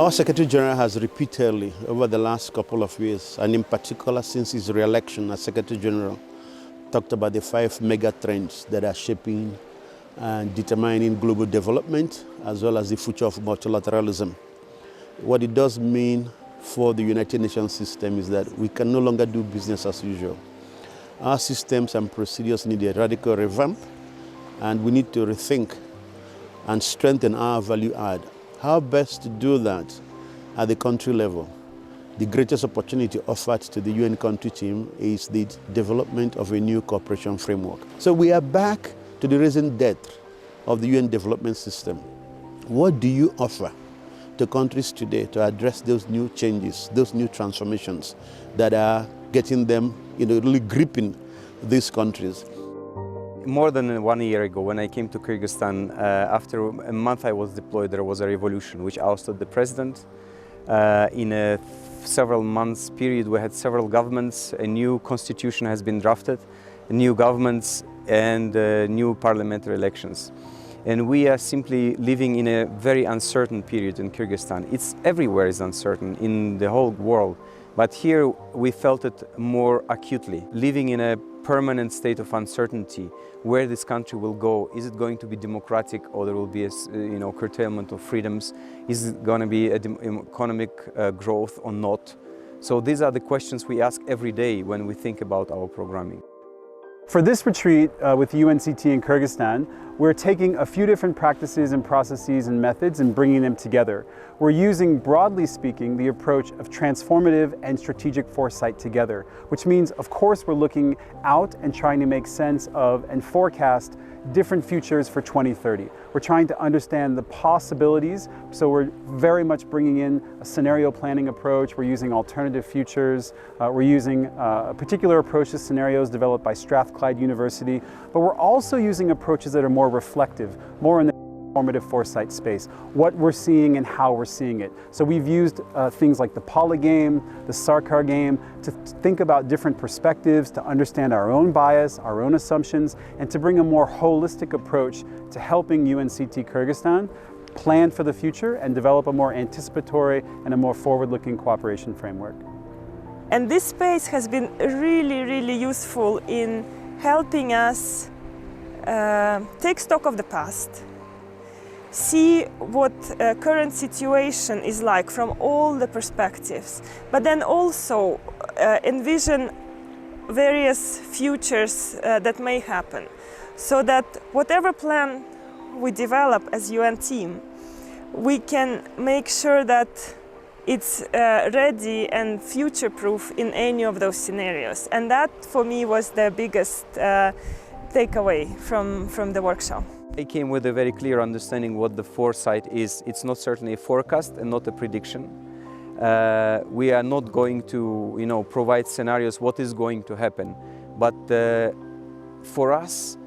Our Secretary General has repeatedly, over the last couple of years, and in particular since his re-election as Secretary General, talked about the 5 mega trends that are shaping and determining global development, as well as the future of multilateralism. What it does mean for the United Nations system is that we can no longer do business as usual. Our systems and procedures need a radical revamp, and we need to rethink and strengthen our value add. How best to do that at the country level? The greatest opportunity offered to the UN country team is the development of a new cooperation framework. So we are back to the raising debt of the UN development system. What do you offer to countries today to address those new changes, those new transformations that are getting them, really gripping these countries? More than 1 year ago, when I came to Kyrgyzstan, after a month I was deployed, there was a revolution which ousted the president. In a several months period, we had several governments, a new constitution has been drafted, new governments and new parliamentary elections. And we are simply living in a very uncertain period in Kyrgyzstan. It's everywhere is uncertain in the whole world. But here we felt it more acutely, living in a permanent state of uncertainty. Where this country will go? Is it going to be democratic, or there will be a curtailment of freedoms? Is it going to be economic growth or not? So these are the questions we ask every day when we think about our programming. For this retreat with UNCT in Kyrgyzstan, we're taking a few different practices and processes and methods and bringing them together. We're using, broadly speaking, the approach of transformative and strategic foresight together, which means, of course, we're looking out and trying to make sense of and forecast different futures for 2030. We're trying to understand the possibilities, so we're very much bringing in a scenario planning approach. We're using alternative futures. We're using a particular approach to scenarios developed by Strathclyde University, but we're also using approaches that are more reflective, more in the formative foresight space, what we're seeing and how we're seeing it. So we've used things like the polygame, the Sarkar game, to think about different perspectives, to understand our own bias, our own assumptions, and to bring a more holistic approach to helping UNCT Kyrgyzstan plan for the future and develop a more anticipatory and a more forward-looking cooperation framework. And this space has been really, really useful in helping us take stock of the past, see what current situation is like from all the perspectives, but then also envision various futures that may happen, so that whatever plan we develop as UN team, we can make sure that it's ready and future-proof in any of those scenarios. And that, for me, was the biggest takeaway from the workshop. I came with a very clear understanding what the foresight is. It's not certainly a forecast and not a prediction. We are not going to, provide scenarios what is going to happen. But for us,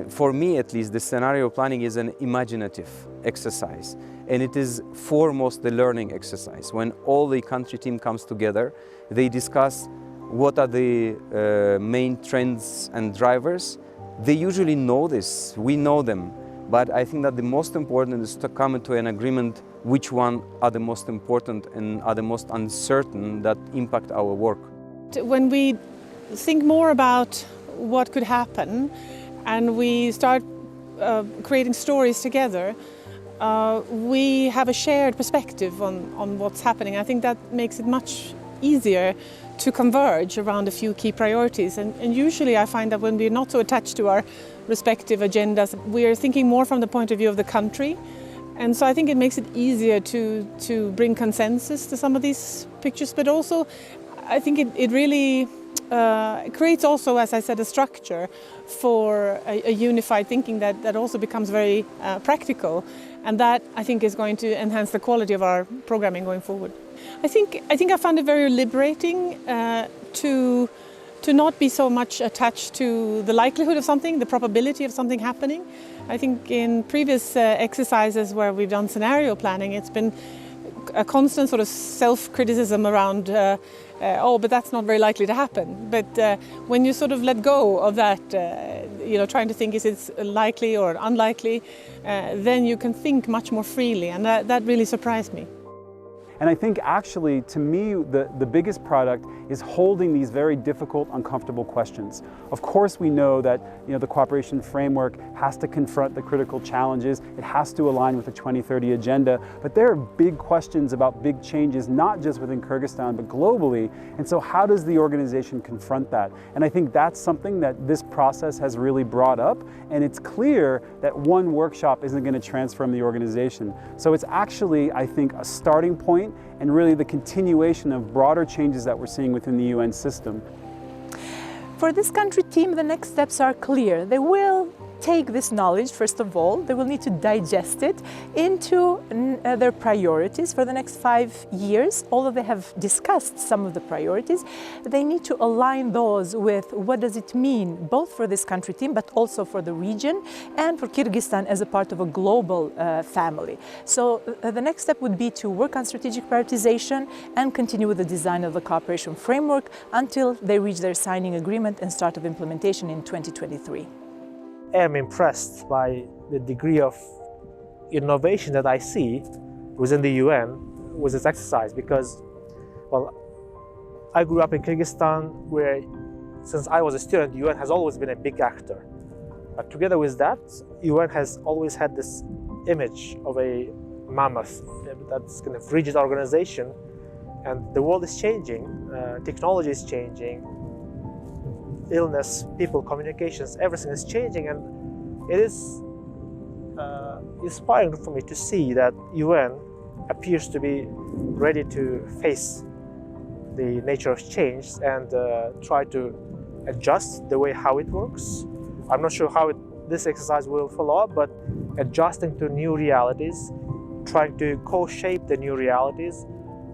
for me at least, the scenario planning is an imaginative exercise. And it is foremost the learning exercise. When all the country team comes together, they discuss what are the main trends and drivers. They usually know this, we know them, but I think that the most important is to come to an agreement which one are the most important and are the most uncertain that impact our work. When we think more about what could happen and we start creating stories together, we have a shared perspective on what's happening. I think that makes it much easier to converge around a few key priorities. And usually I find that when we're not so attached to our respective agendas, we're thinking more from the point of view of the country. And so I think it makes it easier to bring consensus to some of these pictures, but also I think it really creates also, as I said, a structure for a unified thinking that also becomes very practical. And that, I think, is going to enhance the quality of our programming going forward. I think I found it very liberating to not be so much attached to the likelihood of something, the probability of something happening. I think in previous exercises where we've done scenario planning, it's been a constant sort of self-criticism around oh, but that's not very likely to happen. But when you sort of let go of that, trying to think is it likely or unlikely, then you can think much more freely, and that really surprised me. And I think actually, to me, the biggest product is holding these very difficult, uncomfortable questions. Of course, we know that the cooperation framework has to confront the critical challenges. It has to align with the 2030 agenda. But there are big questions about big changes, not just within Kyrgyzstan, but globally. And so how does the organization confront that? And I think that's something that this process has really brought up. And it's clear that one workshop isn't going to transform the organization. So it's actually, I think, a starting point and really the continuation of broader changes that we're seeing within the UN system. For this country team, the next steps are clear. They will take this knowledge, first of all, they will need to digest it into their priorities for the next 5 years. Although they have discussed some of the priorities, they need to align those with what does it mean, both for this country team, but also for the region and for Kyrgyzstan as a part of a global family. So the next step would be to work on strategic prioritization and continue with the design of the cooperation framework until they reach their signing agreement and start of implementation in 2023. I am impressed by the degree of innovation that I see within the UN with this exercise because, well, I grew up in Kyrgyzstan where, since I was a student, the UN has always been a big actor. But together with that, UN has always had this image of a mammoth, that's kind of rigid organization, and the world is changing, technology is changing, illness, people, communications, everything is changing, and it is inspiring for me to see that UN appears to be ready to face the nature of change and try to adjust the way how it works. I'm not sure how this exercise will follow up, but adjusting to new realities, trying to co-shape the new realities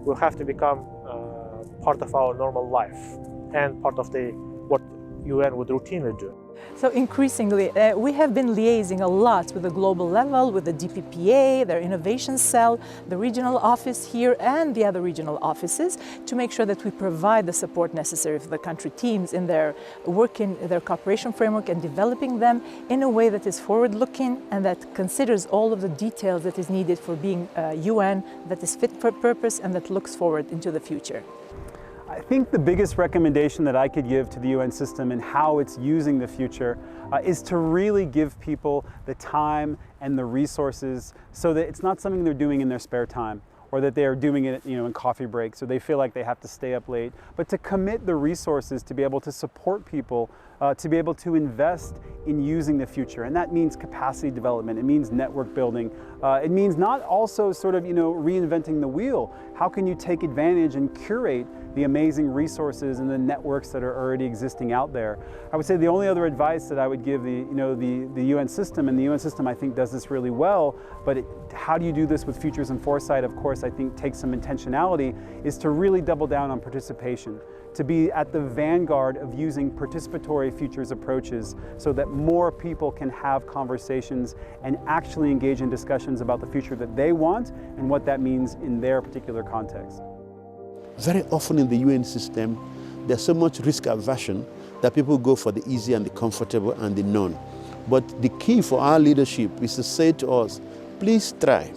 will have to become part of our normal life and part of what UN would routinely do. So increasingly, we have been liaising a lot with the global level, with the DPPA, their innovation cell, the regional office here and the other regional offices to make sure that we provide the support necessary for the country teams in their work in their cooperation framework and developing them in a way that is forward-looking and that considers all of the details that is needed for being UN that is fit for purpose and that looks forward into the future. I think the biggest recommendation that I could give to the UN system and how it's using the future is to really give people the time and the resources so that it's not something they're doing in their spare time or that they are doing it, in coffee breaks, or they feel like they have to stay up late, but to commit the resources to be able to support people, to be able to invest in using the future. And that means capacity development, it means network building, it means not also sort of, reinventing the wheel. How can you take advantage and curate the amazing resources and the networks that are already existing out there? I would say the only other advice that I would give the UN system, and the UN system I think does this really well, but how do you do this with futures and foresight, of course, I think takes some intentionality, is to really double down on participation, to be at the vanguard of using participatory futures approaches so that more people can have conversations and actually engage in discussions about the future that they want and what that means in their particular context. Very often in the UN system, there's so much risk aversion that people go for the easy and the comfortable and the known. But the key for our leadership is to say to us, please try.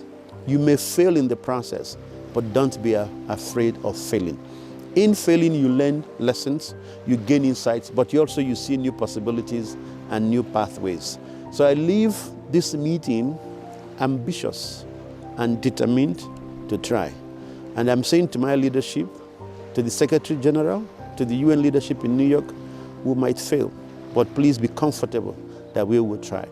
You may fail in the process, but don't be afraid of failing. In failing, you learn lessons, you gain insights, but you see new possibilities and new pathways. So I leave this meeting ambitious and determined to try. And I'm saying to my leadership, to the Secretary General, to the UN leadership in New York, we might fail, but please be comfortable that we will try.